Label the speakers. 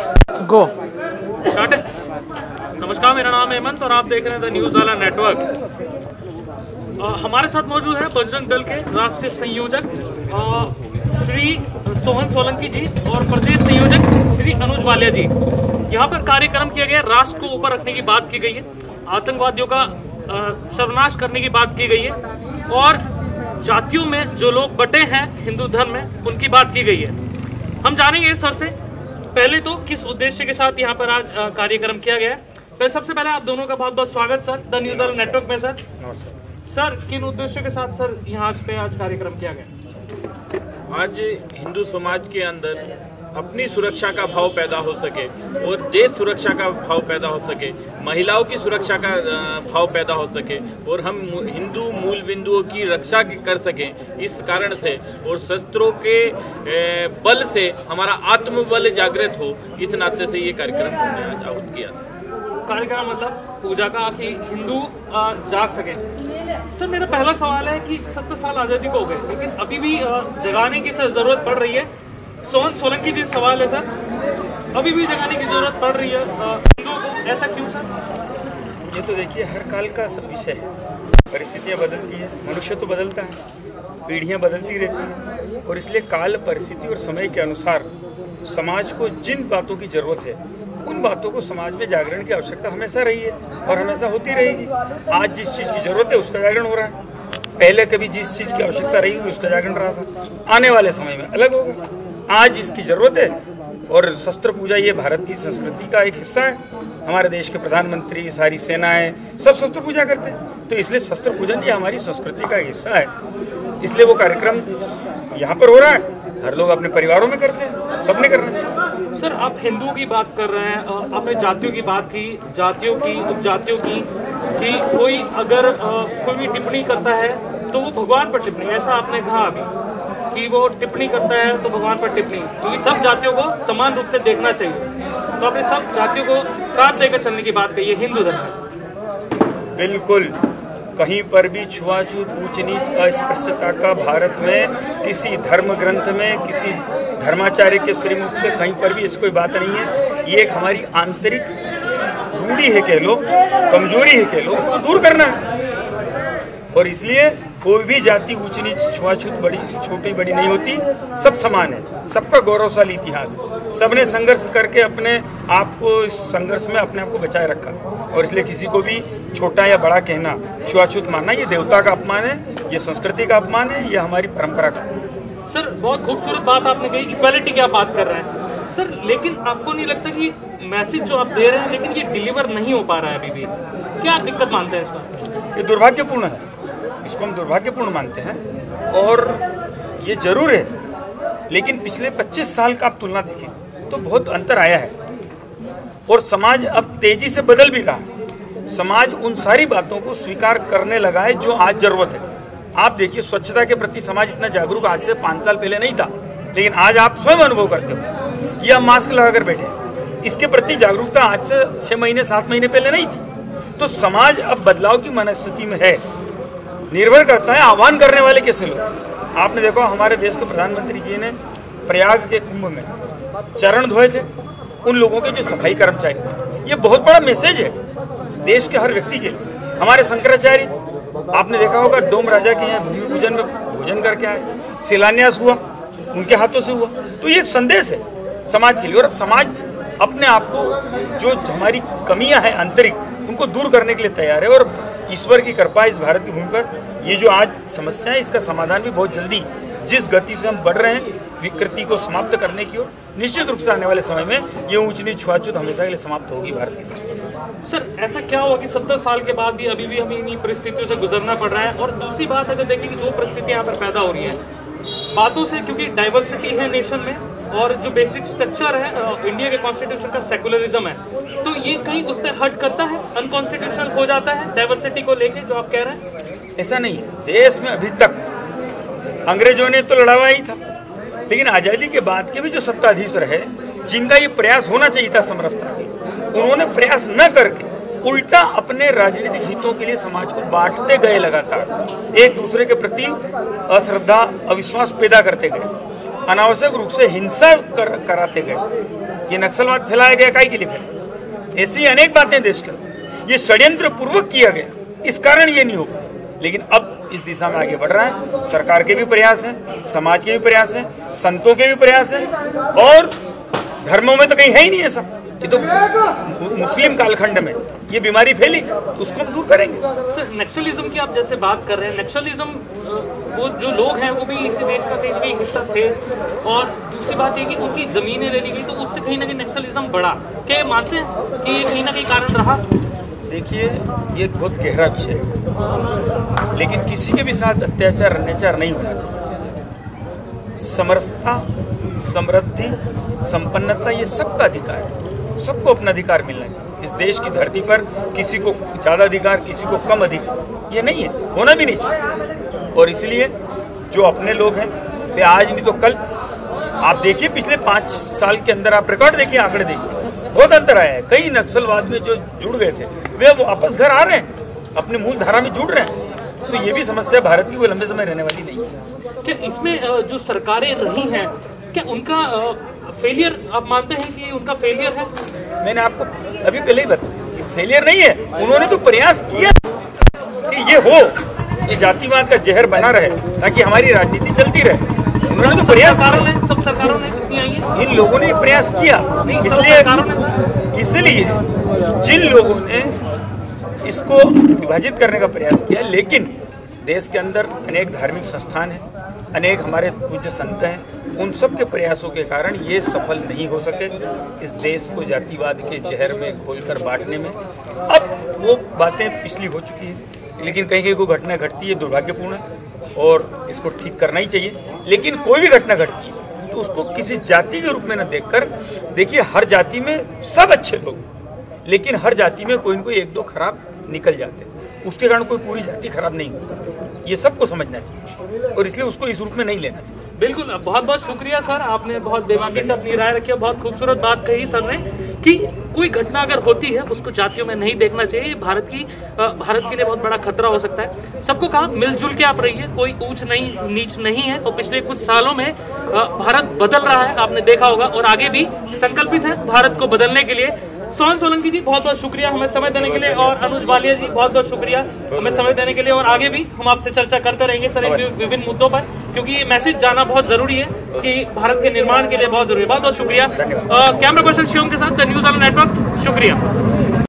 Speaker 1: गो
Speaker 2: start है। नमस्कार, मेरा नाम है हेमंत और आप देख रहे हैं द न्यूज़ वाला नेटवर्क। हमारे साथ मौजूद है बजरंग दल के राष्ट्रीय संयोजक श्री सोहन सोलंकी जी और प्रदेश संयोजक श्री अनुज वालिया जी। यहाँ पर कार्यक्रम किया गया, राष्ट्र को ऊपर रखने की बात की गई है, आतंकवादियों का सर्वनाश करने की बात की गई है और जातियों में जो लोग बटे हैं हिंदू धर्म में उनकी बात की गई है। हम जानेंगे सर से पहले तो किस उद्देश्य के साथ यहाँ पर आज कार्यक्रम किया गया है। सबसे पहले आप दोनों का बहुत बहुत स्वागत सर द न्यूज़ वाला नेटवर्क में। सर किन उद्देश्य के साथ सर यहाँ पे आज कार्यक्रम किया गया?
Speaker 3: आज हिंदू समाज के अंदर अपनी सुरक्षा का भाव पैदा हो सके और देश सुरक्षा का भाव पैदा हो सके, महिलाओं की सुरक्षा का भाव पैदा हो सके और हम हिंदू मूल बिंदुओं की रक्षा कर सकें इस कारण से, और शस्त्रों के बल से हमारा आत्मबल जागृत हो, इस नाते से ये कार्यक्रम हमने आज आहुत किया था।
Speaker 2: कार्यक्रम मतलब पूजा का कि हिंदू जाग सके। सर मेरा पहला सवाल है कि 70 साल आज़ादी को हो गए लेकिन अभी भी जगाने की सर जरूरत पड़ रही है। सोहन सोलंकी जी सवाल है सर, अभी भी जगाने की जरूरत पड़ रही है हिंदुओं को, ऐसा क्यों सर?
Speaker 4: ये तो देखिए हर काल का सब विषय है, परिस्थितियाँ बदलती है, मनुष्य तो बदलता है, पीढ़ियाँ बदलती रहती हैं और इसलिए काल परिस्थिति और समय के अनुसार समाज को जिन बातों की जरूरत है उन बातों को समाज में जागरण की आवश्यकता हमेशा रही है और हमेशा होती रहेगी। आज जिस चीज़ की जरूरत है उसका जागरण हो रहा है, पहले कभी जिस चीज़ की आवश्यकता रही हुई उसका जागरण रहा था, आने वाले समय में अलग होगा। आज इसकी जरूरत है और शस्त्र पूजा ये भारत की संस्कृति का एक हिस्सा है। हमारे देश के प्रधानमंत्री, सारी सेनाएं सब शस्त्र पूजा करते हैं, तो इसलिए शस्त्र पूजन ये हमारी संस्कृति का एक हिस्सा है। इसलिए वो कार्यक्रम यहाँ पर हो रहा है, हर लोग अपने परिवारों में करते हैं, सबने करना चाहिए।
Speaker 2: सर आप हिंदुओं की बात कर रहे हैं, आपने जातियों की बात की, जातियों की उपजातियों की, कि कोई अगर कोई भी टिप्पणी करता है तो वो भगवान पर टिप्पणी, ऐसा आपने कहा अभी कि वो टिप्पणी करता है तो भगवान पर टिप्पणी, क्योंकि सब जातियों को समान रूप से देखना चाहिए। तो आपने सब जातियों को साथ लेकर चलने की बात कही है हिंदू धर्म में।
Speaker 4: बिल्कुल, कहीं पर भी छुआछूत, ऊंच नीच, अस्पृश्यता का भारत में किसी धर्म ग्रंथ में, किसी धर्माचार्य के श्रीमुख से कहीं पर भी इसकी कोई बात नहीं है। ये एक हमारी आंतरिक रूढ़ी है कह लो, कमजोरी है कह लो, उसको दूर करना है। और इसलिए कोई भी जाति ऊंच नीच, छुआछूत, बड़ी छोटी बड़ी नहीं होती, सब समान है, सबका गौरवशाली इतिहास है, सबने संघर्ष करके अपने आप को इस संघर्ष में अपने आप को बचाए रखा और इसलिए किसी को भी छोटा या बड़ा कहना, छुआछूत मानना, ये देवता का अपमान है, ये संस्कृति का अपमान है, ये हमारी परंपरा का।
Speaker 2: सर बहुत खूबसूरत बात आपने कही, इक्वालिटी की आप बात कर रहे हैं सर, लेकिन आपको नहीं लगता कि मैसेज जो आप दे रहे हैं लेकिन ये डिलीवर नहीं हो पा रहा है अभी भी? क्या आप दिक्कत मानते हैं इसमें?
Speaker 4: ये दुर्भाग्यपूर्ण है, इसको हम दुर्भाग्यपूर्ण मानते हैं और ये जरूर है, लेकिन पिछले 25 साल का आप तुलना देखें तो बहुत अंतर आया है और समाज अब तेजी से बदल भी रहा है। समाज उन सारी बातों को स्वीकार करने लगा है जो आज जरूरत है। आप देखिए, स्वच्छता के प्रति समाज इतना जागरूक आज से 5 साल पहले नहीं था, लेकिन आज आप स्वयं अनुभव करते हो। ये आप मास्क लगाकर बैठे, इसके प्रति जागरूकता आज से 6 महीने 7 महीने पहले नहीं थी। तो समाज अब बदलाव की मनस्थिति में है, निर्भर करता है आह्वान करने वाले कैसे लोग। आपने देखा हमारे देश के प्रधानमंत्री जी ने प्रयाग के कुंभ में चरण धोए थे, उन लोगों के जो सफाई कर्मचारी, ये बहुत बड़ा मैसेज है देश के हर व्यक्ति के लिए। हमारे शंकराचार्य, आपने देखा होगा डोम राजा के यहाँ भूमि पूजन में भोजन करके आए, शिलान्यास हुआ उनके हाथों से हुआ, तो ये एक संदेश है समाज के लिए। और अब समाज अपने आप को जो हमारी कमियां हैं आंतरिक, उनको दूर करने के लिए तैयार है और ईश्वर की कृपा इस भारत की भूमि पर ये जो आज समस्या है इसका समाधान भी बहुत जल्दी, जिस गति से हम बढ़ रहे हैं विकृति को समाप्त करने की ओर, निश्चित रूप से आने वाले समय में ये ऊंच नीच, छुआछूत हमेशा के लिए समाप्त होगी भारत की दृष्टि से।
Speaker 2: सर ऐसा क्या हुआ कि 70 साल के बाद भी अभी भी हमें इन्हीं परिस्थितियों से गुजरना पड़ रहा है? और दूसरी बात अगर देखें कि 2 परिस्थितियां यहाँ पर पैदा हो रही हैं बातों से, क्योंकि डाइवर्सिटी है नेशन में और जो बेसिक स्ट्रक्चर है इंडिया के कॉन्स्टिट्यूशन का सेकुलरिज्म है, तो ये कहीं उस पर हट करता है, अनकॉन्स्टिट्यूशनल हो जाता है डाइवर्सिटी को लेके जो आप कह रहे हैं?
Speaker 4: ऐसा नहीं है, देश में अभी तक अंग्रेजों ने तो लड़ा हुआ ही था, लेकिन आजादी के बाद के भी जो सत्ताधीश रहे, जिनका ये प्रयास होना चाहिए था समरसता की, उन्होंने प्रयास न करके उल्टा अपने राजनीतिक हितों के लिए समाज को बांटते गए, लगातार एक दूसरे के प्रति अश्रद्धा, अविश्वास पैदा करते गए, अनावश्यक रूप से हिंसा कराते गए। ये नक्सलवाद फैलाया गया काहे के लिए फैला? ऐसी अनेक बातें देश के अंदर ये षड्यंत्र पूर्वक किया गया, इस कारण ये नहीं हो पाया। लेकिन अब इस दिशा में आगे बढ़ रहा है। सरकार के भी प्रयास हैं, समाज के भी प्रयास हैं, संतों के भी प्रयास हैं, और धर्मों में तो कहीं है ही नहीं ऐसा। ये तो मुस्लिम कालखंड में ये बीमारी फैली, तो उसको हम दूर करेंगे।
Speaker 2: सर, नक्सलिज्म की आप जैसे बात कर रहे हैं, नक्सलिज्म वो जो लोग हैं वो भी इसी देश का कहीं ना कहीं हिस्सा थे, और दूसरी बात ये कि उनकी जमीनें ले ली गई, तो उससे कहीं ना कहीं नक्सलिज्म बढ़ा। क्या ये मानते हैं कि ये कहीं ना कहीं कारण रहा?
Speaker 4: देखिए, ये एक बहुत गहरा विषय है, लेकिन किसी के भी साथ अत्याचार अत्याचार नहीं होना चाहिए। समरसता, समृद्धि, संपन्नता ये सबका अधिकार है, सबको अपना अधिकार मिलना चाहिए। इस देश की धरती पर किसी को ज्यादा अधिकार, किसी को कम अधिकार, ये नहीं है, होना भी नहीं चाहिए। और इसलिए जो अपने लोग हैं वे आज नहीं तो कल, आप देखिए पिछले 5 साल के अंदर आप रिकॉर्ड देखिए, आंकड़े देखिए, बहुत अंतर आया है। कई नक्सलवाद में जो जुड़ गए थे वे वापस घर आ रहे हैं, अपने मूल धारा में जुड़ रहे हैं। तो ये भी समस्या भारत की कोई लंबे समय रहने वाली नहीं है।
Speaker 2: क्या इसमें जो सरकारें रही हैं, क्या उनका फेलियर आप मानते हैं कि उनका फेलियर है?
Speaker 4: मैंने आपको अभी पहले ही बताया, फेलियर नहीं है। उन्होंने तो प्रयास किया कि ये हो, ये जातिवाद का जहर बना रहे ताकि हमारी राजनीति चलती रहे। उन्होंने तो प्रयास,
Speaker 2: सब सरकारों ने कितनी आई है,
Speaker 4: इन लोगों ने प्रयास किया। इसलिए जिन लोगों ने इसको विभाजित करने का प्रयास किया, लेकिन देश के अंदर अनेक धार्मिक संस्थान हैं, अनेक हमारे पूज्य संत हैं, उन सब के प्रयासों के कारण ये सफल नहीं हो सके इस देश को जातिवाद के जहर में घोलकर बांटने में। अब वो बातें पिछली हो चुकी है, लेकिन कहीं कहीं कोई घटना घटती है, दुर्भाग्यपूर्ण है, और इसको ठीक करना ही चाहिए। लेकिन कोई भी घटना घटती है तो उसको किसी जाति के रूप में न देखकर, देखिए हर जाति में सब अच्छे लोग, लेकिन हर जाति में कोई न कोई 1-2 खराब निकल जाते हैं, उसके कारण कोई पूरी जाति खराब नहीं होती। ये सबको समझना चाहिए, और इसलिए उसको इस रूप में नहीं लेना चाहिए।
Speaker 2: बिल्कुल, बहुत बहुत शुक्रिया सर, आपने बहुत बेबाकी से अपनी राय रखी, बहुत खूबसूरत बात कही सर ने कि कोई घटना अगर होती है उसको जातियों में नहीं देखना चाहिए। भारत के लिए बहुत बड़ा खतरा हो सकता है। सबको कहा मिलजुल के आप रहिए, कोई ऊंच नहीं नीच नहीं है, और पिछले कुछ सालों में भारत बदल रहा है, आपने देखा होगा, और आगे भी संकल्पित है भारत को बदलने के लिए। सोहन सोलंकी जी बहुत बहुत शुक्रिया हमें समय देने के लिए, और अनुज वालिया जी बहुत बहुत शुक्रिया हमें समय देने के लिए, और आगे भी हम आपसे चर्चा करते रहेंगे सर इन विभिन्न मुद्दों पर, क्योंकि ये मैसेज जाना बहुत जरूरी है कि भारत के निर्माण के लिए बहुत जरूरी है। बहुत बहुत शुक्रिया। कैमरा पर्सन शिवम के साथ द न्यूज़ ऑन नेटवर्क, शुक्रिया।